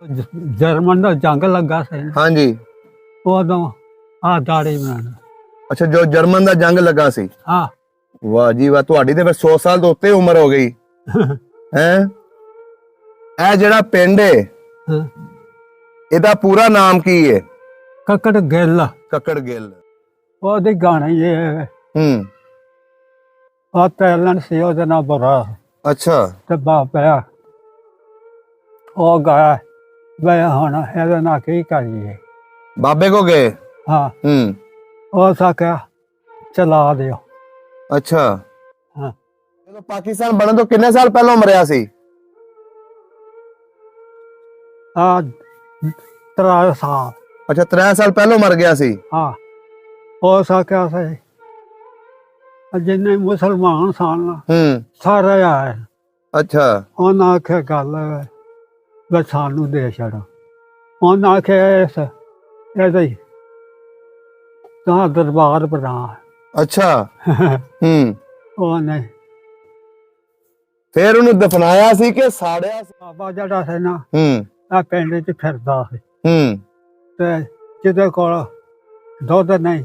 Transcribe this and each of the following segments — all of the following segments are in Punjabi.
जर्मन का जंग लगा सी हाँ जी। उदों आ दाड़ी बनाना। अच्छा, जो जर्मन का जंग लगा सी। हाँ वाह जी वाह, ਤੁਹਾਡੀ ਤੇ ਫਿਰ 100 ਸਾਲ ਤੋਂ ਉੱਤੇ ਉਮਰ ਹੋ ਗਈ ਹੈ। ਇਹ ਜਿਹੜਾ ਪਿੰਡ ਹੈ हाँ। ਇਹਦਾ ਪੂਰਾ ਨਾਮ ਕੀ ਹੈ? ककड़ गिल ਕੱਕੜ ਗਿੱਲ। ओदी गाने ये आ तैलन सी ओदे नाल बड़ा ਅੱਛਾ ते बापा ओ गाया वे हुण एदे नाल की करिए। ਬਾਬੇ ਕੋ ਗਏ। हाँ ओ सका चला दियो। ਅੱਛਾ, हाँ ਜਦੋਂ ਪਾਕਿਸਤਾਨ ਬਣਨ ਤੋਂ ਕਿੰਨੇ ਸਾਲ ਪਹਿਲਾਂ ਮਰਿਆ ਸੀ? आ 3 साल। ਅੱਛਾ, 3 ਸਾਲ ਪਹਿਲਾਂ ਮਰ ਗਿਆ ਸੀ। हाँ हो सका से जिन्ने मुसलमान सन सारे आए। ਅੱਛਾ उन्हें आखे गल वे सानू दे छड़ो। उन्हें आखे इस एदे दरबार बना। ਅੱਛਾ ਉਹਨੇ ਫਿਰ ਉਹਨੂੰ ਦਫਨਾਇਆ ਸੀ ਕਿ ਸਾੜਿਆ ਸੀ? ਬਾਬਾ ਜਿਹੜਾ ਸੀ ਨਾ ਆ ਪਿੰਡ ਚ ਫਿਰਦਾ ਸੀ ਤੇ ਜਿਹਦੇ ਕੋਲ ਦੁੱਧ ਨਹੀਂ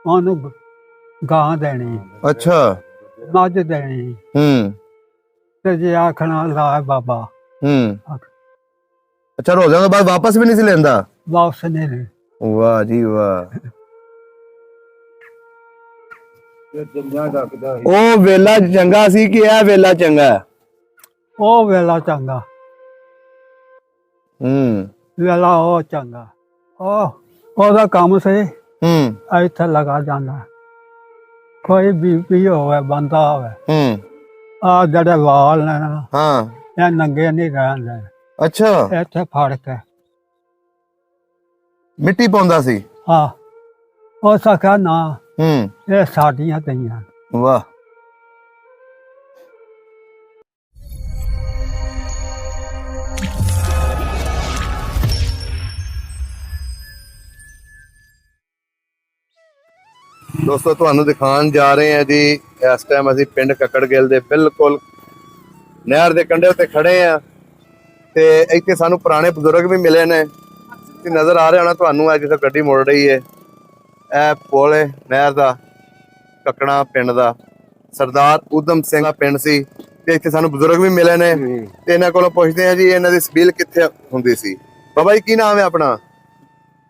ਉਹਨੂੰ ਗਾਂ ਦੇਣੀ। ਅੱਛਾ ਮੱਝ ਦੇਣੀ ਤੇ ਜੇ ਆਖਣਾ ਲਾ ਬਾਬਾ ਅੱਛਾ, ਰੋਜ਼ਿਆਂ ਤੋਂ ਬਾਅਦ ਵਾਪਸ ਵੀ ਨਹੀਂ ਸੀ ਲੈਂਦਾ? ਵਾਪਸ ਨਹੀਂ ਲੈ। ਵਾਹ ਜੀ ਵਾਹ। ਉਹ ਵੇਲਾ ਚੰਗਾ ਸੀ ਕਿ ਇਹ ਵੇਲਾ ਚੰਗਾ? ਉਹ ਵੇਲਾ ਚੰਗਾ। ਵੇਲਾ ਉਹ ਚੰਗਾ। ਉਹਦਾ ਕੰਮ ਸੀ ਇੱਥੇ ਲਗਾ ਜਾਂਦਾ। ਕੋਈ ਬੀਬੀ ਹੋਵੇ ਬੰਦਾ ਹੋਵੇ ਆ ਜਿਹੜੇ ਵਾਲ ਨੇ ਨਾ ਇਹ ਨੰਗੇ ਨਹੀਂ ਰਹਿੰਦੇ। ਅੱਛਾ, ਇੱਥੇ ਫੜ ਕੇ ਮਿੱਟੀ ਪਾਉਂਦਾ ਸੀ। ਹਾਂ ਉਹ ਸਕਿਆ ਨਾ ਇਹ ਸਾਡੀਆਂ ਗਈਆਂ। ਵਾਹ। ਦੋਸਤੋ, ਤੁਹਾਨੂੰ ਦਿਖਾਉਣ ਜਾ ਰਹੇ ਹਾਂ ਜੀ ਇਸ ਟਾਈਮ ਅਸੀਂ ਪਿੰਡ ਕੱਕੜ ਗਿੱਲ ਦੇ ਬਿਲਕੁਲ ਨਹਿਰ ਦੇ ਕੰਢੇ ਉੱਤੇ ਖੜੇ ਆ ਤੇ ਇੱਥੇ ਸਾਨੂੰ ਪੁਰਾਣੇ ਬਜ਼ੁਰਗ ਵੀ ਮਿਲੇ ਨੇ। ਨਜ਼ਰ ਆ ਰਿਹਾ ਹੋਣਾ ਤੁਹਾਨੂੰ ਅੱਜ ਜਿੱਥੇ ਗੱਡੀ ਮੁੜ ਰਹੀ ਹੈ ਇਹ ਪੁਲ ਹੈ ਨਹਿਰ ਦਾ, ਕੱਕੜਾ ਪਿੰਡ ਦਾ। ਸਰਦਾਰ ਊਧਮ ਸਿੰਘ ਦਾ ਪਿੰਡ ਸੀ ਤੇ ਇੱਥੇ ਸਾਨੂੰ ਬਜ਼ੁਰਗ ਵੀ ਮਿਲੇ ਨੇ ਤੇ ਇਹਨਾਂ ਕੋਲੋਂ ਪੁੱਛਦੇ ਆ ਜੀ ਇਹਨਾਂ ਦੀ ਸਬੀਲ ਕਿੱਥੇ ਹੁੰਦੀ ਸੀ। ਬਾਬਾ ਜੀ ਕੀ ਨਾਮ ਹੈ ਆਪਣਾ?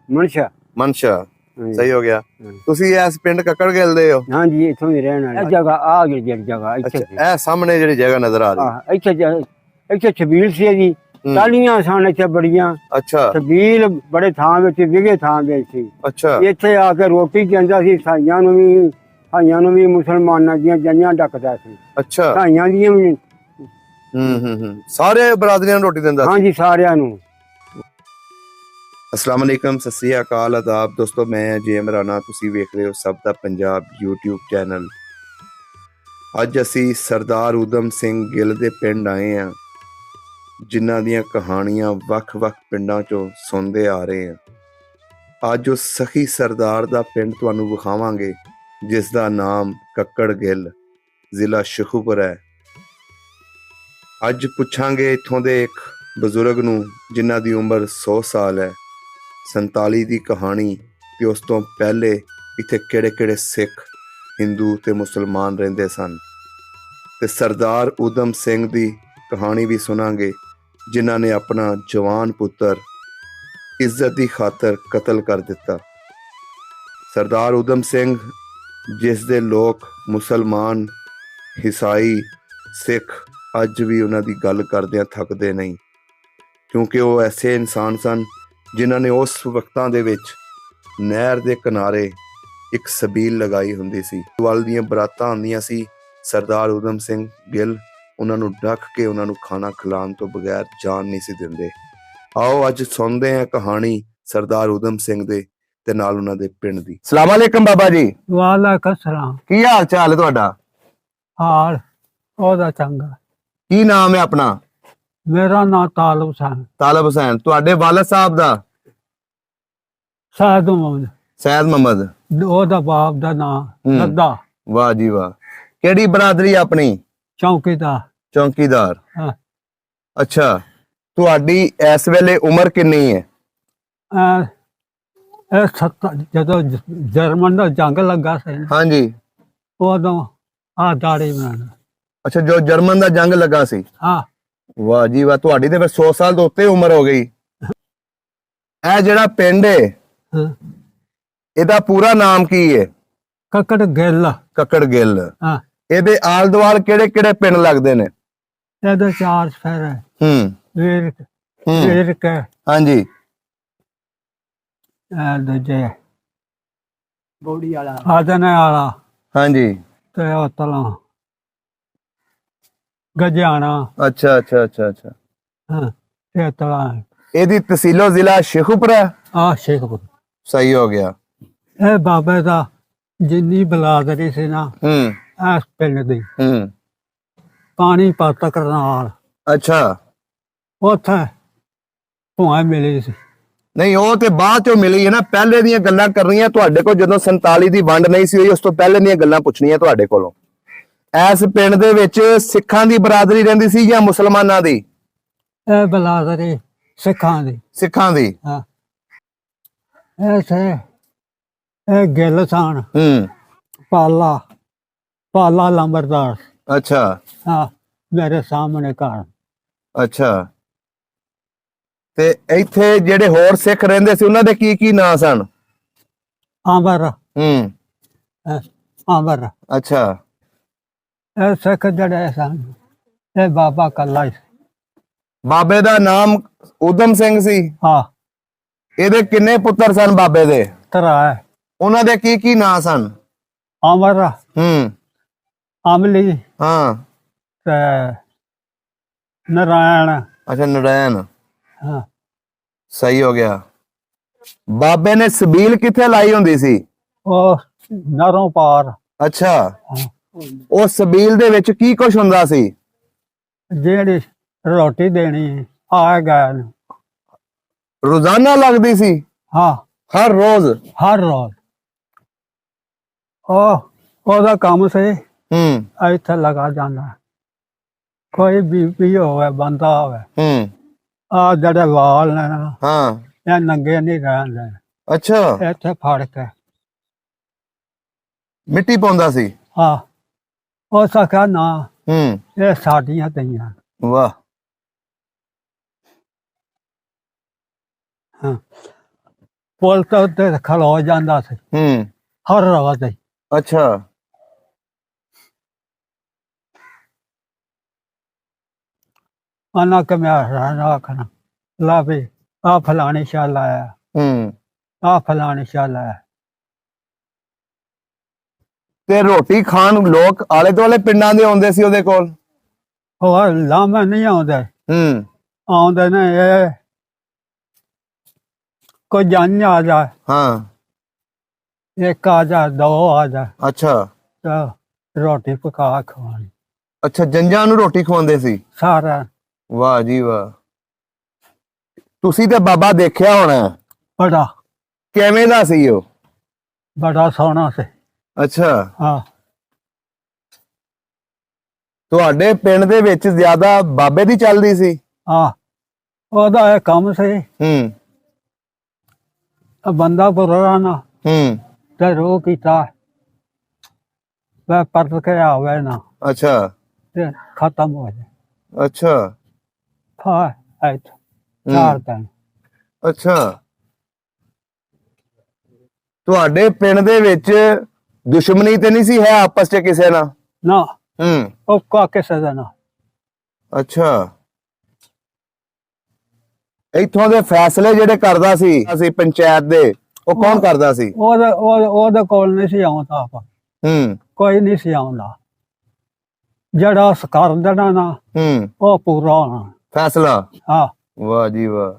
ਮਨਸ਼ਾ। ਮਨਸ਼ਾ, ਸਹੀ ਹੋ ਗਿਆ। ਤੁਸੀਂ ਇਸ ਪਿੰਡ ਕੱਕੜ ਗਿੱਲ ਦੇ ਹੋ? ਹਾਂਜੀ, ਇੱਥੋਂ ਹੀ ਰਹਿਣ ਵਾਲੇ। ਜਗ੍ਹਾ ਆ ਜਿਹੜੀ ਜਗ੍ਹਾ ਇੱਥੇ ਇਹ ਸਾਹਮਣੇ ਜਿਹੜੀ ਜਗ੍ਹਾ ਨਜ਼ਰ ਆ ਰਹੀ ਇੱਥੇ ਛਬੀਲ ਸੀ ਜੀ। ਟਾਲੀਆਂ ਸਨ ਇੱਥੇ ਬੜੀਆਂ। ਅੱਛਾ, ਛਬੀਲ ਬੜੇ ਥਾਂ ਵਿੱਚ ਵਿਗੇ ਥਾਂ ਵਿੱਚ ਸੀ। ਅੱਛਾ, ਇੱਥੇ ਆ ਕੇ ਰੋਟੀ ਕਹਿੰਦਾ ਸੀ। ਸਾਈਆਂ ਨੂੰ ਵੀ ਮੁਸਲਮਾਨਾਂ ਦੀਆਂ ਜੰਝਾਂ ਡੱਕਦਾ ਸੀ। ਅੱਛਾ, ਸਾਈਆਂ ਦੀਆਂ ਵੀ ਸਾਰੇ ਬਰਾਦਰੀਆਂ ਨੂੰ ਰੋਟੀ ਦਿੰਦਾ? ਹਾਂਜੀ, ਸਾਰਿਆਂ ਨੂੰ। अस्सलाम वालेकुम, सत श्री अकाल, आदाब दोस्तों। मैं जे इमराना, तुसी वेख रहे हो सब दा पंजाब यूट्यूब चैनल। अज असी सरदार ਊਧਮ ਸਿੰਘ ਗਿੱਲ ਦੇ ਪਿੰਡ आए हैं जिन्हां ਦੀਆਂ ਕਹਾਣੀਆਂ ਵੱਖ-ਵੱਖ ਪਿੰਡਾਂ ਚੋਂ ਸੁਣਦੇ ਆ ਰਹੇ ਹਾਂ। ਅੱਜ ਉਸ ਸਖੀ ਸਰਦਾਰ ਦਾ ਪਿੰਡ ਤੁਹਾਨੂੰ ਵਿਖਾਵਾਂਗੇ ਜਿਸ ਦਾ ਨਾਮ ਕੱਕੜ ਗਿੱਲ, ਜ਼ਿਲ੍ਹਾ ਸ਼ਖੂਪੁਰ ਹੈ। ਅੱਜ ਪੁੱਛਾਂਗੇ ਇੱਥੋਂ ਦੇ ਇੱਕ ਬਜ਼ੁਰਗ ਨੂੰ ਜਿਨ੍ਹਾਂ ਦੀ ਉਮਰ 100 ਸਾਲ ਹੈ। 47 ਦੀ ਕਹਾਣੀ ਤੇ ਉਸ ਤੋਂ ਪਹਿਲੇ ਇੱਥੇ ਕਿਹੜੇ-ਕਿਹੜੇ ਸਿੱਖ, ਹਿੰਦੂ ਤੇ ਮੁਸਲਮਾਨ ਰਹਿੰਦੇ ਸਨ ਤੇ ਸਰਦਾਰ ਊਧਮ ਸਿੰਘ ਦੀ ਕਹਾਣੀ ਵੀ ਸੁਣਾਂਗੇ ਜਿਨ੍ਹਾਂ ਨੇ ਆਪਣਾ ਜਵਾਨ ਪੁੱਤਰ ਇੱਜ਼ਤ ਦੀ ਖਾਤਰ ਕਤਲ ਕਰ ਦਿੱਤਾ। ਸਰਦਾਰ ਊਧਮ ਸਿੰਘ ਜਿਸ ਦੇ ਲੋਕ ਮੁਸਲਮਾਨ, ਈਸਾਈ, ਸਿੱਖ ਅੱਜ ਵੀ ਉਹਨਾਂ ਦੀ ਗੱਲ ਕਰਦਿਆਂ ਥੱਕਦੇ ਨਹੀਂ ਕਿਉਂਕਿ ਉਹ ਐਸੇ ਇਨਸਾਨ ਸਨ ਜਿਨ੍ਹਾਂ ਨੇ ਉਸ ਵਕਤਾਂ ਦੇ ਵਿੱਚ ਨਹਿਰ ਦੇ ਕਿਨਾਰੇ ਇੱਕ ਸਬੀਲ ਲਗਾਈ ਹੁੰਦੀ ਸੀ। ਵੱਲ ਦੀਆਂ ਬਰਾਤਾਂ ਆਉਂਦੀਆਂ ਸੀ, ਸਰਦਾਰ ਊਧਮ ਸਿੰਘ ਗਿੱਲ ਉਹਨਾਂ ਨੂੰ ਡੱਕ ਕੇ ਉਹਨਾਂ ਨੂੰ ਖਾਣਾ ਖਿਲਾਉਣ ਤੋਂ ਬਗੈਰ ਜਾਣ ਨਹੀਂ ਸੀ ਦਿੰਦੇ। ਆਓ ਅੱਜ ਸੁਣਦੇ ਹਾਂ ਕਹਾਣੀ ਸਰਦਾਰ ਊਧਮ ਸਿੰਘ ਦੇ ਤੇ ਨਾਲ ਉਹਨਾਂ ਦੇ ਪਿੰਡ ਦੀ। ਸਲਾਮ ਅਲੈਕਮ ਬਾਬਾ ਜੀ। ਵਾਲੇਕੁਮ ਸਲਾਮ। ਕੀ ਹਾਲ ਚਾਲ ਹੈ ਤੁਹਾਡਾ? ਹਾਲ ਉਹਦਾ ਚੰਗਾ। ਕੀ ਨਾਮ ਹੈ ਆਪਣਾ? ਮੇਰਾ ਨਾਂ ਤਾਲਬ ਹੁਸੈਨ। ਤਾਲਬ ਹੁਸੈਨ। ਤੁਹਾਡੇ ਵਾਲਦ ਸਾਹਿਬ ਦਾ? ਸੈਦ ਮੁਹੰਮਦ। ਸੈਦ ਮੁਹੰਮਦ। ਉਹਦਾ ਬਾਪ ਦਾ ਨਾਂ ਲੱਦਾ। ਵਾਹ ਜੀ ਵਾਹ। ਕਿਹੜੀ ਬਰਾਦਰੀ ਆਪਣੀ? ਚੌਕੀਦਾਰ। ਚੌਕੀਦਾਰ। ਹਾਂ। ਅੱਛਾ, ਤੁਹਾਡੀ ਇਸ ਵੇਲੇ ਉਮਰ ਕਿੰਨੀ ਹੈ? ਇਹ ਜਦੋਂ ਜਰਮਨ ਦਾ ਜੰਗ ਲੱਗਾ ਸੀ ਨਾ, ਹਾਂਜੀ। ਉਦੋਂ ਆ ਦਾੜੀ ਬਣਾਉਣਾ। ਅੱਛਾ, ਜੋ ਜਰਮਨ ਦਾ ਜੰਗ ਲੱਗਾ ਸੀ। ਹਾਂ। ਵਾਹ ਜੀ ਵਾਹ, ਤੁਹਾਡੀ ਤੇ ਫਿਰ 100 ਸਾਲ ਤੋਂ ਉੱਤੇ ਉਮਰ ਹੋ ਗਈ। ਇਹ ਜਿਹੜਾ ਪਿੰਡ ਹੈ, ਹਾਂ। ਇਹਦਾ ਪੂਰਾ ਨਾਮ ਕੀ ਹੈ? ਕੱਕੜ ਗਿੱਲ। ਕੱਕੜ ਗਿੱਲ। ਹਾਂ। ਇਹਦੇ ਆਲ ਦੁਆਲ ਕਿਹੜੇ ਕਿਹੜੇ ਪਿੰਡ ਲੱਗਦੇ ਨੇ? ਇਹਦੇ 4 ਸ਼ਹਿਰ ਹੈ। ਵੇਰਕ ਹੈ। ਹਾਂਜੀ। ਦੂਜੇ ਬੋੜੀ ਵਾਲਾ, ਆਦਨੇ ਵਾਲਾ। ਹਾਂਜੀ। ਤੇ ਉਹ ਤਲਾ ਗਜਾਣਾ। ਅੱਛਾ ਅੱਛਾ ਅੱਛਾ ਅੱਛਾ। ਹਾਂ, ਤੇ ਤਲਾ। ਇਹਦੀ ਤਹਿਸੀਲੋ ਜ਼ਿਲ੍ਹਾ ਸ਼ੇਖੂਪੁਰਾ। ਆ ਸ਼ੇਖੂਪੁਰ। ਸਹੀ ਹੋ ਗਿਆ। ਇਹ ਬਾਬੇ ਦਾ ਜਿੰਨੀ ਬਲਾਦਰੀ ਸੀ ਨਾ, ਇਸ ਪਿੰਡ ਦੀ, ਪਾਣੀ ਪਾਤਕ ਨਾਲ। ਅੱਛਾ। ਉੱਥੇ ਭੂਆ ਮਿਲੀ ਸੀ। ਨਹੀਂ, ਉਹ ਤੇ ਬਾਅਦ ਚੋਂ ਮਿਲੀ ਹੈ ਨਾ, ਪਹਿਲੇ ਦੀਆਂ ਗੱਲਾਂ ਕਰਨੀਆਂ ਤੁਹਾਡੇ ਕੋਲ। ਜਦੋਂ 47 ਦੀ ਵੰਡ ਨਹੀਂ ਸੀ ਹੋਈ, ਉਸ ਤੋਂ ਪਹਿਲੇ ਦੀਆਂ ਗੱਲਾਂ ਪੁੱਛਣੀਆਂ ਤੁਹਾਡੇ ਕੋਲੋਂ। ਇਸ ਪਿੰਡ ਦੇ ਵਿੱਚ ਸਿੱਖਾਂ ਦੀ ਬਰਾਦਰੀ ਰਹਿੰਦੀ ਸੀ ਜਾਂ ਮੁਸਲਮਾਨਾਂ ਦੀ? ਇਹ ਬਲਾਦਰੀ ਸਿੱਖਾਂ ਦੀ। ਸਿੱਖਾਂ ਦੀ। ਹਾਂ। ਇਹ ਗਿੱਲ ਸਨ। ਪਾਲਾ ਲੰਬਰਦਾਰ। ਅੱਛਾ। ਹਾਂ, ਮੇਰੇ ਸਾਹਮਣੇ ਘਰ। ਅੱਛਾ। ਤੇ ਇੱਥੇ ਜਿਹੜੇ ਹੋਰ ਸਿੱਖ ਰਹਿੰਦੇ ਸੀ, ਉਹਨਾਂ ਦੇ ਕੀ ਕੀ ਨਾਂ ਸਨ? ਆਂਬਰ। ਆਂਬਰ। ਅੱਛਾ। ਇਹ ਸਿੱਖ ਜਿਹੜੇ ਸਨ, ਇਹ ਬਾਬਾ ਕੱਲਾ ਹੀ ਸੀ। ਬਾਬੇ ਦਾ ਨਾਮ ਊਧਮ ਸਿੰਘ ਸੀ। ਹਾਂ। ਇਹਦੇ ਕਿੰਨੇ ਪੁੱਤਰ ਸਨ ਬਾਬੇ ਦੇ? 3। ਉਹਨਾਂ ਦੇ ਕੀ ਕੀ ਨਾਂ ਸਨ? ਅਮਰ। ਅਮਲੀ। ਹਾਂ। ਤੇ ਨਾਰਾਇਣ। ਅੱਛਾ, ਨਾਰਾਇਣ। ਹਾਂ। ਸਹੀ ਹੋ ਗਿਆ। ਬਾਬੇ ਨੇ ਸਬੀਲ ਕਿੱਥੇ ਲਾਈ ਹੁੰਦੀ ਸੀ? ਉਹ ਨਰੋਂ ਪਾਰ। ਅੱਛਾ। ਉਹ ਸਬੀਲ ਦੇ ਵਿੱਚ ਕੀ ਕੁਝ ਹੁੰਦਾ ਸੀ? ਜਿਹੜੀ ਰੋਟੀ ਦੇਣੀ ਆ ਗਿਆ ਨੂੰ। ਰੋਜ਼ਾਨਾ ਲੱਗਦੀ ਸੀ? ਹਾਂ। ਹਰ ਰੋਜ਼? ਹਰ ਰੋਜ਼। ਉਹਦਾ ਕੰਮ ਸੀ। ਇੱਥੇ ਲਗਾ ਜਾਂਦਾ। ਕੋਈ ਬੀਬੀ ਹੋਵੇ, ਬੰਦਾ ਹੋਵੇ, ਆ ਜਿਹੜੇ ਵਾਲ ਨੇ ਨਾ, ਇਹ ਨੰਗੇ ਨਹੀਂ ਰਹਿੰਦੇ। ਅੱਛਾ। ਇੱਥੇ ਫੜ ਕੇ ਮਿੱਟੀ ਪਾਉਂਦਾ ਸੀ? ਹਾਂ। ਉਹ ਸਕਾ ਨਾ, ਇਹ ਸਾਡੀਆਂ ਤਈਆਂ। ਵਾਹ। ਹਾਂ। ਪੁੱਲ ਤੋਂ ਉੱਤੇ ਖਲੋ ਜਾਂਦਾ ਸੀ ਹਰ ਰੋਜ਼। ਅੱਛਾ। ਆਨਾ ਕਿ ਮੈਂ ਆਖਣਾ ਲਾ ਵੀ ਆ ਫਲਾਣੀ ਸ਼ਾਲ ਆਇਆ, ਆ ਫਲਾਣੀ ਸ਼ਾਲ ਆਇਆ। ਤੇ ਰੋਟੀ ਖਾਣ ਲੋਕ ਆਲੇ ਦੁਆਲੇ ਪਿੰਡਾਂ ਦੇ ਆਉਂਦੇ ਸੀ ਉਹਦੇ ਕੋਲ? ਹੋਰ ਲਾਮਾ ਨਹੀਂ ਆਉਂਦੇ। ਆਉਂਦੇ ਨੇ ਇਹ ਕੋਈ ਜਾਨ ਆ ਜਾ। ਹਾਂ। ਇੱਕ ਆ ਜਾ, 2 ਆ ਜਾ। ਅੱਛਾ। ਰੋਟੀ ਪਕਾ ਖਵਾਣੀ। ਅੱਛਾ, ਜੰਜਾਂ ਨੂੰ ਰੋਟੀ ਖਵਾਉਂਦੇ ਸੀ ਸਾਰਾ? ਵਾਹ ਜੀ ਵਾਹ। ਤੁਸੀਂ ਤੇ ਬਾਬਾ ਦੇਖਿਆ ਹੋਣਾ? ਬੜਾ। ਕਿਵੇਂ ਦਾ ਸੀ ਉਹ? ਬੜਾ ਸੋਹਣਾ ਸੀ। ਅੱਛਾ। ਹਾਂ। ਤੁਹਾਡੇ ਪਿੰਡ ਦੇ ਵਿੱਚ ਜ਼ਿਆਦਾ ਬਾਬੇ ਦੀ ਚੱਲਦੀ ਸੀ? ਹਾਂ। ਉਹਦਾ ਇਹ ਕੰਮ ਸੀ। ਬੰਦਾ ਬੁਰਾ ਨਾ ਤੇ ਰੋ ਕੀਤਾ ਮੈਂ ਪਰਤ ਕੇ ਆਵੇ ਨਾ। ਅੱਛਾ। ਤੇ ਖਤਮ ਹੋ ਜਾਏ। ਅੱਛਾ। ਹਾਂ। 4 ਦਿਨ। ਅੱਛਾ। ਤੁਹਾਡੇ ਪਿੰਡ ਦੇ ਵਿੱਚ ਦੁਸ਼ਮਣੀ ਤੇ ਨਹੀਂ ਸੀ ਹੈ ਆਪਸ ਚ ਕਿਸੇ ਨਾਲ? ਨਾ। ਉਹ ਕਿਸੇ ਦਾ ਨਾ। ਅੱਛਾ। ਇੱਥੋਂ ਦੇ ਫੈਸਲੇ ਜਿਹੜੇ ਕਰਦਾ ਸੀ ਅਸੀਂ ਪੰਚਾਇਤ ਦੇ, ਉਹ ਕੌਣ ਕਰਦਾ ਸੀ? ਉਹਦੇ ਕੋਲ ਨਹੀਂ ਸੀ ਆਉਂਦਾ। ਕੋਈ ਨਹੀਂ ਸੀ ਆਉਂਦਾ। ਜਿਹੜਾ ਕਰ ਦੇਣਾ ਨਾ, ਉਹ ਪੂਰਾ ਹੋਣਾ ਫੈਸਲਾ। ਹਾਂ। ਵਾਹ ਜੀ ਵਾਹ।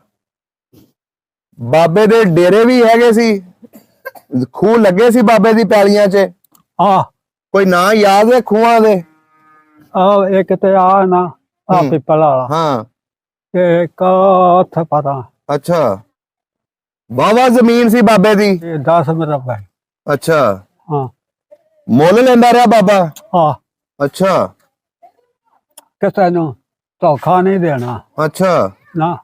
ਬਾਬੇ ਦੇ ਡੇਰੇ ਵੀ ਹੈਗੇ ਸੀ? ਖੂਹ ਲੱਗੇ ਸੀ ਬਾਬੇ ਦੀ ਪੈਲੀਆਂ 'ਚ? ਹਾਂ। ਕੋਈ ਨਾਂ ਯਾਦ ਹੈ ਖੂਹਾਂ ਦੇ? ਇੱਕ ਤੇ ਆ ਨਾ, ਆ ਪਿੱਪਲ ਵਾਲਾ। ਹਾਂ। ਤੇ ਇੱਕ ਉੱਥੇ ਪਤਾ। ਅੱਛਾ। ਵਾਹਵਾ ਜ਼ਮੀਨ ਸੀ ਬਾਬੇ ਦੀ? 10 ਮਰਬਾ। ਅੱਛਾ। ਹਾਂ। ਮੁੱਲ ਲੈਂਦਾ ਰਿਹਾ ਬਾਬਾ? ਹਾਂ। ਅੱਛਾ। ਕਿਸੇ ਨੂੰ ਧੋਖਾ ਨਹੀਂ ਦੇਣਾ। ਅੱਛਾ। ਨਾ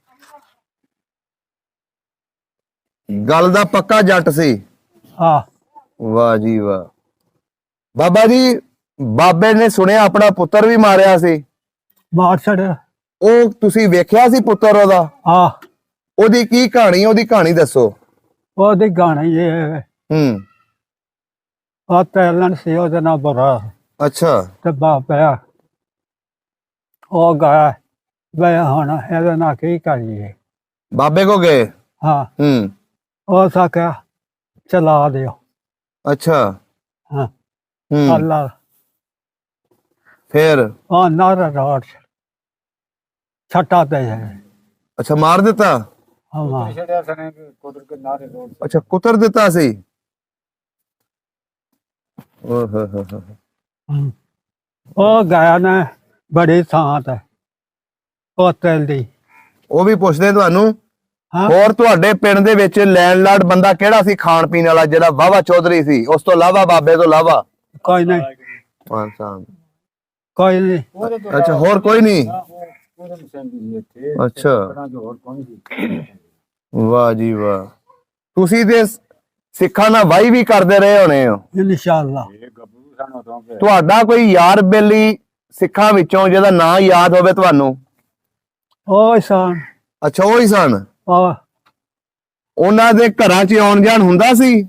ਗੱਲ ਦਾ ਪੱਕਾ ਜੱਟ ਸੀ। ਆ ਵਾਹ ਜੀ ਵਾਹ। ਬਾਬਾ ਜੀ, ਬਾਬੇ ਨੇ ਸੁਣਿਆ ਆਪਣਾ ਪੁੱਤਰ ਵੀ ਮਾਰਿਆ ਸੀ, ਮਾਰ ਛੜਿਆ। ਉਹ ਤੁਸੀਂ ਵੇਖਿਆ ਸੀ ਪੁੱਤਰ ਉਹਦਾ? ਆ ਉਹਦੀ ਕੀ ਕਹਾਣੀ, ਉਹਦੀ ਕਹਾਣੀ ਦੱਸੋ। ਉਹਦੇ ਗਾਣੇ ਇਹ ਆ ਟੈਲੈਂਟ ਸੀ ਉਹਦੇ ਨਾਲ ਬੜਾ। ਅੱਛਾ। ਤੇ ਬਾਬਾ ਉਹ ਗਾ ਵੇ ਹੁਣ ਇਹਦੇ ਨਾਲ ਕੀ ਕਰੀਏ। ਬਾਬੇ ਕੋ ਗਏ? ਹਾਂ। ਉਹ ਸਾਕਿਆ ਚਲਾ ਦਿਓ। ਅੱਛਾ। ਹਾਂ। ਹੂੰ। ਅੱਲਾ ਫਿਰ ਉਹ ਨਾਰਾ ਰੋਡ ਛੱਟਾ ਤੇ ਹੈ। ਅੱਛਾ, ਮਾਰ ਦਿੱਤਾ। ਹਾਂ। ਅੱਛਾ, ਕੁਤਰ ਦਿੱਤਾ ਸੀ। ਓਹ ਹੋ ਹੋ। ਉਹ ਗਿਆ ਨਾ ਬੜੀ ਥਾਂ ਤੇ ਹੋਟਲ ਦੀ। ਉਹ ਵੀ ਪੁੱਛਦੇ ਤੁਹਾਨੂੰ। ਹਾਂ। ਹੋਰ ਤੁਹਾਡੇ ਪਿੰਡ ਦੇ ਵਿੱਚ ਲੈਂਡਲਾਰਡ ਬੰਦਾ ਕਿਹੜਾ ਸੀ ਖਾਣ ਪੀਣ ਵਾਲਾ, ਜਿਹੜਾ ਵਾਹਵਾ ਚੌਧਰੀ ਸੀ, ਉਸ ਤੋਂ ਇਲਾਵਾ, ਬਾਬੇ ਤੋਂ ਇਲਾਵਾ? ਕੋਈ ਨਹੀਂ, ਕੋਈ ਨਹੀਂ। ਅੱਛਾ, ਹੋਰ ਕੋਈ ਨਹੀਂ। ਅੱਛਾ, ਵਾਹ ਜੀ ਵਾਹ। ਤੁਸੀਂ ਤੇ ਸਿੱਖਾਂ ਨਾਲ ਵਾਹੀ ਵੀ ਕਰਦੇ ਰਹੇ ਹੋਣੇ ਹੋ। ਇਨਸ਼ਾਅੱਲਾ। ਤੁਹਾਡਾ ਕੋਈ ਯਾਰ ਬੇਲੀ ਸਿੱਖਾਂ ਵਿੱਚੋਂ ਜਿਹਦਾ ਨਾਂ ਯਾਦ ਹੋਵੇ ਤੁਹਾਨੂੰ? ਉਹ ਇਨਸਾਨ। ਅੱਛਾ, ਉਹ ਹੀ ਸਨ। ਉਹਨਾਂ ਦੇ ਘਰਾਂ 'ਚ ਆਉਣ ਜਾਣ ਹੁੰਦਾ ਸੀ?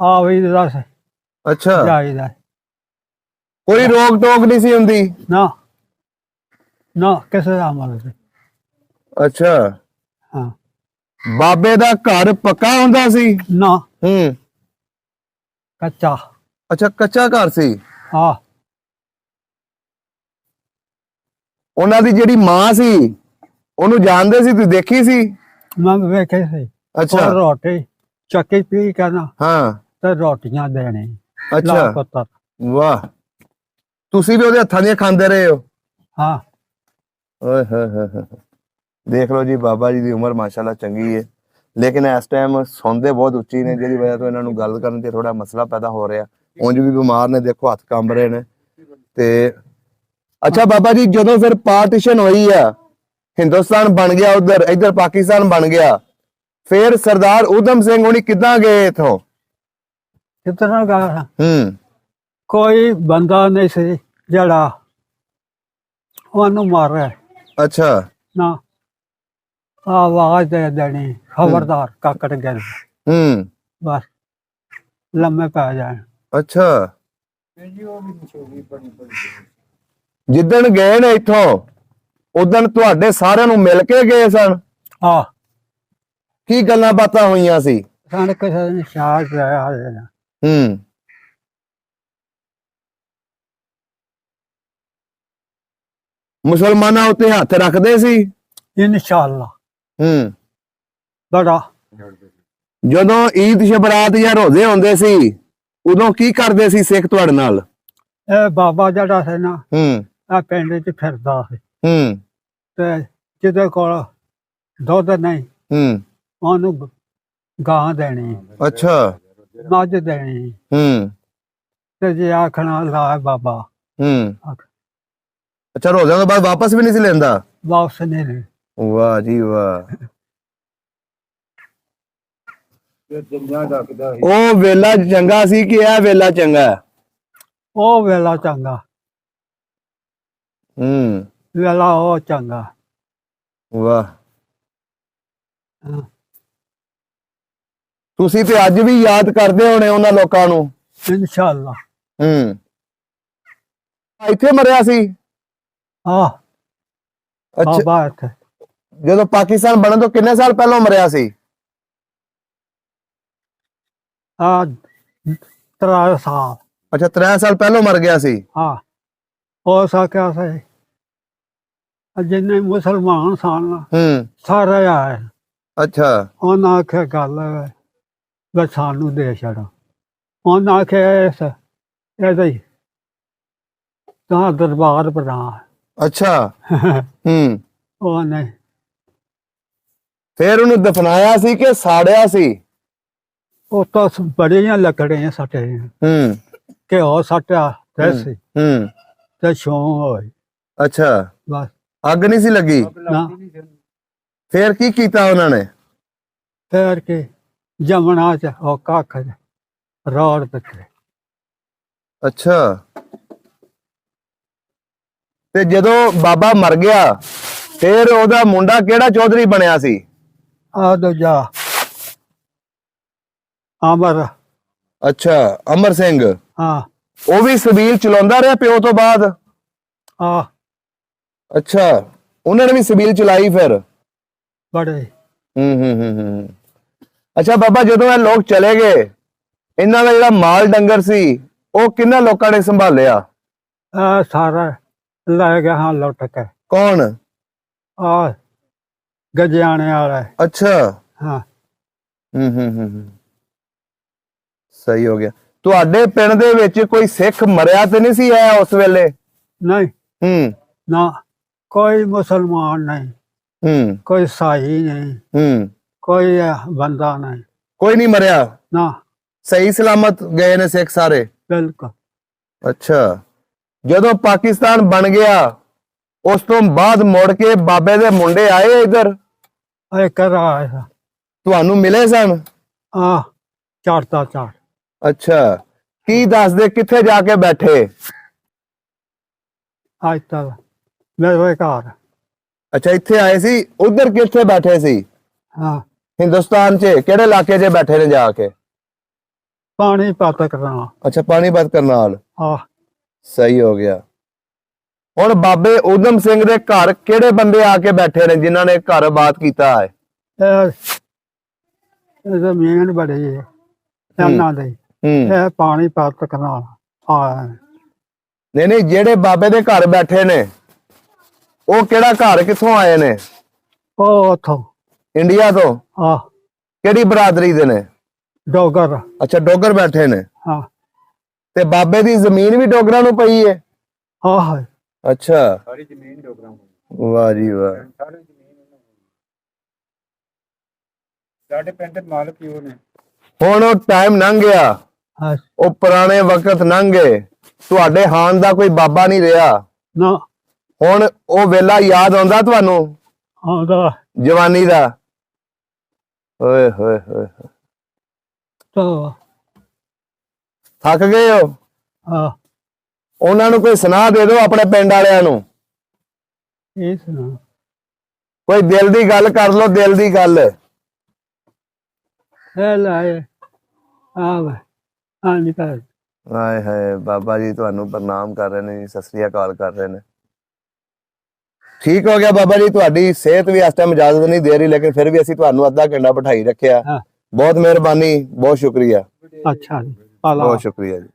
ਆ ਵੀ ਦੱਸ। ਅੱਛਾ, ਜਾਇਦਾ ਕੋਈ ਰੋਕ ਟੋਕ ਨਹੀਂ ਸੀ ਹੁੰਦੀ? ਨਾ ਨਾ, ਕਿਸੇ ਦਾ ਅਮਲ ਸੀ। ਅੱਛਾ। ਹਾਂ। ਬਾਬੇ ਦਾ ਘਰ ਪੱਕਾ ਹੁੰਦਾ ਸੀ? ਨਾ, ਕੱਚਾ। ਅੱਛਾ, ਕੱਚਾ ਘਰ ਸੀ। ਹਾਂ। ਉਹਨਾਂ ਦੀ ਜਿਹੜੀ ਮਾਂ ਸੀ ਉਹਨੂੰ ਜਾਣਦੇ ਸੀ, ਤੁਸੀਂ ਦੇਖੀ ਸੀ? ਮੈਂ ਵੇਖੇ ਸੀ। ਅੱਛਾ। ਰੋਟੀ ਚੱਕੀ ਪੀ ਕਰਨਾ। ਹਾਂ। ਤੇ ਰੋਟੀਆਂ ਦੇਣੀ। ਅੱਛਾ, ਪੁੱਤਰ। ਵਾਹ। ਤੁਸੀਂ ਵੀ ਉਹਦੇ ਹੱਥਾਂ ਦੀਆਂ ਖਾਂਦੇ ਰਹੇ ਹੋ? ਹਾਂ। ਓਏ ਹੋਏ ਹੋਏ ਹੋਏ। ਦੇਖ ਲਓ ਜੀ, ਬਾਬਾ ਜੀ ਦੀ ਉਮਰ ਮਾਸ਼ਾਅੱਲਾ ਚੰਗੀ ਹੈ, ਲੇਕਿਨ ਇਸ ਟਾਈਮ ਸੌਂਦੇ ਬਹੁਤ ਉੱਚੀ ਨੇ, ਜਿਹਦੀ ਵਜ੍ਹਾ ਤੋਂ ਇਹਨਾਂ ਨੂੰ ਗੱਲ ਕਰਨ ਤੇ ਥੋੜਾ ਮਸਲਾ ਪੈਦਾ ਹੋ ਰਿਹਾ। ਉਂਝ ਵੀ ਬਿਮਾਰ ਨੇ, ਦੇਖੋ ਹੱਥ ਕੰਬ ਰਹੇ ਨੇ। ਤੇ ਅੱਛਾ ਬਾਬਾ ਜੀ, ਜਦੋਂ ਫਿਰ ਪਾਰਟੀਸ਼ਨ ਹੋਈ ਆ, ਹਿੰਦੁਸਤਾਨ ਬਣ ਗਿਆ, ਇੱਧਰ ਪਾਕਿਸਤਾਨ ਬਣ ਗਿਆ, ਫਿਰ ਸਰਦਾਰ ਊਧਮ ਸਿੰਘ ਹੁਣੀ ਕਿੱਦਾਂ ਗਏ ਇਥੋਂ? ਕਿਤਨਾ ਗਾ ਕੋਈ ਬੰਦਾ ਨਹੀਂ ਸੀ ਜਿਹੜਾ ਉਹਨੂੰ ਮਾਰਿਆ। ਅੱਛਾ। ਨਾ, ਆਵਾਜ਼ ਦੇ ਦੇਣੀ, ਖਬਰਦਾਰ ਕਾਕੜ ਗਏ। ਬਸ ਲੰਮੇ ਪੈ ਜਾਣ। ਅੱਛਾ। ਜਿੱਦਣ ਗਏ ਨੇ ਇੱਥੋਂ, ਉਦਣ ਤੁਹਾਡੇ ਸਾਰਿਆਂ ਨੂੰ ਮਿਲ ਕੇ ਗਏ ਸਨ? ਹਾਂ। ਕੀ ਗੱਲਾਂ ਬਾਤਾਂ ਹੋਈਆਂ ਸੀ? ਸਾਨੂੰ ਕਿਸੇ ਨੇ ਸ਼ਾਹ ਰਿਹਾ। ਮੁਸਲਮਾਨਾਂ ਉੱਤੇ ਹੱਥ ਰੱਖਦੇ ਸੀ? ਇਨਸ਼ਾਅੱਲਾ। ਬੜਾ। ਜਦੋਂ ਈਦ ਸ਼ਬਰਾਤ ਜਾਂ ਰੋਜ਼ੇ ਹੁੰਦੇ ਸੀ, ਉਦੋਂ ਕੀ ਕਰਦੇ ਸੀ ਸਿੱਖ ਤੁਹਾਡੇ ਨਾਲ? ਇਹ ਬਾਬਾ ਜਿਹੜਾ ਸੀ ਨਾ, ਇਹ ਪਿੰਡ 'ਚ ਫਿਰਦਾ ਸੀ। ਤੇ ਜਿਹਦੇ ਕੋਲ ਦੁੱਧ ਨਹੀਂ, ਉਹਨੂੰ ਗਾਂ ਦੇਣੀ। ਅੱਛਾ। ਮੱਝ ਦੇਣੀ। ਤੇ ਜੇ ਆਖਣਾ ਲਾ ਬਾਬਾ। ਅੱਛਾ, ਰੋਜ਼ਿਆਂ ਤੋਂ ਬਾਅਦ ਵਾਪਸ ਵੀ ਨਹੀਂ ਸੀ ਲੈਂਦਾ? ਵਾਪਸ ਨਹੀਂ। ਵਾਹ ਜੀ ਵਾਹ। ਉਹ ਵੇਲਾ ਚੰਗਾ ਸੀ ਕਿ ਇਹ ਵੇਲਾ ਚੰਗਾ? ਉਹ ਵੇਲਾ ਚੰਗਾ। ਵੇਲਾ ਉਹ ਚੰਗਾ। ਵਾਹ। ਤੁਸੀਂ ਤੇ ਅੱਜ ਵੀ ਯਾਦ ਕਰਦੇ ਹੋਣੇ ਉਹਨਾਂ ਲੋਕਾਂ ਨੂੰ? ਇਨਸ਼ਾਅੱਲਾ। ਇੱਥੇ ਮਰਿਆ ਸੀ? ਹਾਂ। ਅੱਛਾ। ਇੱਥੇ ਜਦੋਂ ਪਾਕਿਸਤਾਨ ਬਣਨ ਤੋਂ ਕਿੰਨੇ ਸਾਲ ਪਹਿਲਾਂ ਮਰਿਆ ਸੀ? 3 ਸਾਲ। ਅੱਛਾ, 3 ਸਾਲ ਪਹਿਲਾਂ ਮਰ ਗਿਆ ਸੀ। ਹਾਂ। ਹੋ ਸਕਿਆ ਸੀ ਜਿੰਨੇ ਮੁਸਲਮਾਨ ਸਨ ਸਾਰੇ ਆਏ। ਅੱਛਾ। ਉਹਨਾਂ ਆਖਿਆ ਗੱਲ ਬਸ ਸਾਨੂੰ ਦੇ ਛੱਡੋ। ਉਹਨਾਂ ਆਖਿਆ ਇਹਦਾ ਹੀ ਤਾਂ ਦਰਬਾਰ ਬਣਾ। ਅੱਛਾ। ਉਹਨੇ ਫਿਰ ਉਹਨੂੰ ਦਫਨਾਇਆ ਸੀ ਕਿ ਸਾੜਿਆ ਸੀ? ਉਹ ਤਾਂ ਬੜੀਆਂ ਲੱਕੜੀਆਂ ਸੱਟੇ ਕਿ ਉਹ ਸੱਟਿਆ ਸੀ ਤੇ ਛੋਂ ਹੋਈ। ਅੱਛਾ। ਬਸ ਅੱਗ ਨਹੀਂ ਸੀ ਲੱਗੀ? ਨਾ, ਫੇਰ ਕੀ ਕੀਤਾ ਉਹਨਾਂ ਨੇ? ਫੇਰ ਕੇ ਜਮਨਾ ਚ ਉਹ ਕੱਖ ਰੋੜ ਦਿੱਤੇ। ਅੱਛਾ, ਤੇ ਜਦੋਂ ਬਾਬਾ ਮਰ ਗਿਆ ਫੇਰ ਉਹਦਾ ਮੁੰਡਾ ਕਿਹੜਾ ਚੌਧਰੀ ਬਣਿਆ ਸੀ? ਆ ਦੂਜਾ ਅਮਰ। ਅੱਛਾ, ਅਮਰ ਸਿੰਘ। ਹਾਂ। ਉਹ ਵੀ ਸਬੀਲ ਚਲਾਉਂਦਾ ਰਿਹਾ ਪਿਓ ਤੋਂ ਬਾਅਦ? ਆ ਅੱਛਾ, ਉਹਨਾਂ ਨੇ ਵੀ ਸਬੀਲ ਚਲਾਈ ਫਿਰ? ਬੜੇ। ਹੂੰ। ਅੱਛਾ ਬਾਬਾ, ਜਦੋਂ ਇਹ ਲੋਕ ਚਲੇ ਗਏ, ਇਹਨਾਂ ਦਾ ਜਿਹੜਾ ਮਾਲ ਡੰਗਰ ਸੀ ਉਹ ਕਿੰਨਾ ਲੋਕਾਂ ਨੇ ਸੰਭਾਲਿਆ? ਆ ਸਾਰਾ ਲੈ ਗਿਆ ਹਾਂ ਲੁੱਟ ਕੇ। ਕੌਣ? ਆ ਗਜਿਆਣੇ ਵਾਲਾ। ਅੱਛਾ। ਹਾਂ। ਹੂੰ। ਸਹੀ ਹੋ ਗਿਆ। ਤੁਹਾਡੇ ਪਿੰਡ ਦੇ ਵਿੱਚ ਕੋਈ ਸਿੱਖ ਮਰਿਆ ਤੇ ਨਹੀਂ ਸੀ ਆਇਆ ਉਸ ਵੇਲੇ? ਨਹੀਂ। ਹੂੰ। ਨਾ ਕੋਈ ਮੁਸਲਮਾਨ ਨਹੀਂ, ਹੂੰ। ਕੋਈ ਸਾਈ ਨਹੀਂ, ਹੂੰ। ਕੋਈ ਬੰਦਾ ਨਹੀਂ। ਕੋਈ ਨਹੀਂ ਮਰਿਆ? ਨਾ। ਸਹੀ ਸਲਾਮਤ ਗਏ ਨੇ ਸਿੱਖ ਸਾਰੇ? ਬਿਲਕੁਲ। ਅੱਛਾ, ਜਦੋਂ ਪਾਕਿਸਤਾਨ ਬਣ ਗਿਆ ਉਸ ਤੋਂ ਬਾਅਦ ਮੁੜ ਕੇ ਬਾਬੇ ਦੇ ਮੁੰਡੇ ਆਏ ਇੱਧਰ? ਇਹ ਕਰਾ ਤੁਹਾਨੂੰ ਮਿਲੇ ਸਨ? ਆ ਚੜਤਾ ਚੜ। ਅੱਛਾ, ਕੀ ਦੱਸਦੇ, ਕਿੱਥੇ ਜਾ ਕੇ ਬੈਠੇ? ਅੱਜ ਤੱਕ ਮੇਰੇ ਘਰ। ਅੱਛਾ, ਇੱਥੇ ਆਏ ਸੀ। ਉਧਰ ਕਿੱਥੇ ਬੈਠੇ ਸੀ? ਹਾਂ। ਹਿੰਦੁਸਤਾਨ 'ਚ ਕਿਹੜੇ ਇਲਾਕੇ 'ਚ ਬੈਠੇ ਨੇ ਜਾ ਕੇ? ਪਾਣੀ ਪਤ ਕਰਨਾ। ਅੱਛਾ, ਪਾਣੀਪਤ ਕਰਨਾਲ। ਆ ਸਹੀ ਹੋ ਗਿਆ। ਹੁਣ ਬਾਬੇ ਊਧਮ ਸਿੰਘ ਦੇ ਘਰ ਕਿਹੜੇ ਬੰਦੇ ਆ ਕੇ ਬੈਠੇ ਨੇ ਜਿਨ੍ਹਾਂ ਨੇ ਘਰ ਆਬਾਦ ਕੀਤਾ ਹੈ? ਇਹ ਜ਼ਮੀਨ ਬੜੀ ਹੈ ਇਹਨਾਂ ਦੀ। ਇਹ ਪਾਣੀ ਪਤ ਕਰਨਾ ਆ। ਨਹੀਂ, ਜਿਹੜੇ ਬਾਬੇ ਦੇ ਘਰ ਬੈਠੇ ਨੇ ਉਹ ਕਿਹੜਾ ਘਰ, ਕਿੱਥੋਂ ਆਏ ਨੇ? ਉਹ ਉਥੋਂ ਇੰਡੀਆ ਤੋਂ? ਆ ਕਿਹੜੀ ਬਰਾਦਰੀ ਦੇ ਨੇ? ਡੋਗਰ। ਅੱਛਾ, ਡੋਗਰ ਬੈਠੇ ਨੇ। ਹਾਂ। ਤੇ ਬਾਬੇ ਦੀ ਜ਼ਮੀਨ ਵੀ ਡੋਗਰਾਂ ਨੂੰ ਪਈ ਹੈ? ਆਹ ਅੱਛਾ, ਸਾਰੀ ਜ਼ਮੀਨ ਡੋਗਰਾਂ ਨੂੰ। ਵਾਹ ਜੀ ਵਾਹ। ਸਾਰੀ ਜ਼ਮੀਨ ਸਾਡੇ ਪਿੰਡ ਦੇ ਮਾਲਕ ਹੀ ਉਹ ਨੇ। ਹੁਣ ਉਹ ਟਾਈਮ ਲੰਘ ਗਿਆ, ਉਹ ਪੁਰਾਣੇ ਵਕਤ ਲੰਘ ਗਏ, ਤੁਹਾਡੇ ਹਾਨ ਦਾ ਕੋਈ ਬਾਬਾ ਨਹੀਂ ਰਿਹਾ ਨਾ। ਹੁਣ ਉਹ ਵੇਲਾ ਯਾਦ ਆਉਂਦਾ ਤੁਹਾਨੂੰ? ਆਉਂਦਾ। ਜਵਾਨੀ ਦਾ? ਓਏ ਹੋਏ ਹੋਏ, ਤਾਂ ਥੱਕ ਗਏ ਹੋ? ਆ ਉਹਨਾਂ ਨੂੰ ਕੋਈ ਸੁਣਾ ਦੇ ਦਿਓ, ਆਪਣੇ ਪਿੰਡ ਵਾਲਿਆਂ ਨੂੰ। ਇਹ ਸੁਣਾ। ਕੋਈ ਦਿਲ ਦੀ ਗੱਲ ਕਰ ਲੋ, ਦਿਲ ਦੀ ਗੱਲ। ਇਹ ਲਾਏ ਆ ਵੇ ਆ ਨਿਕਲ। ਹਾਏ ਹਾਏ, ਬਾਬਾ ਜੀ ਤੁਹਾਨੂੰ ਪ੍ਰਣਾਮ ਕਰ ਰਹੇ ਨੇ ਜੀ, ਸਤਿ ਸ੍ਰੀ ਅਕਾਲ ਕਰ ਰਹੇ ਨੇ। ਠੀਕ ਹੋ ਗਿਆ ਬਾਬਾ ਜੀ, ਤੁਹਾਡੀ ਸਿਹਤ ਵੀ ਇਸ ਟਾਈਮ ਇਜਾਜ਼ਤ ਨਹੀਂ ਦੇ ਰਹੀ, ਲੇਕਿਨ ਫਿਰ ਵੀ ਅਸੀਂ ਤੁਹਾਨੂੰ ਅੱਧਾ ਘੰਟਾ ਬਿਠਾਈ ਰੱਖਿਆ। ਬਹੁਤ ਮਿਹਰਬਾਨੀ, ਬਹੁਤ ਸ਼ੁਕਰੀਆ। ਅੱਛਾ ਜੀ, ਬਹੁਤ ਸ਼ੁਕਰੀਆ ਜੀ।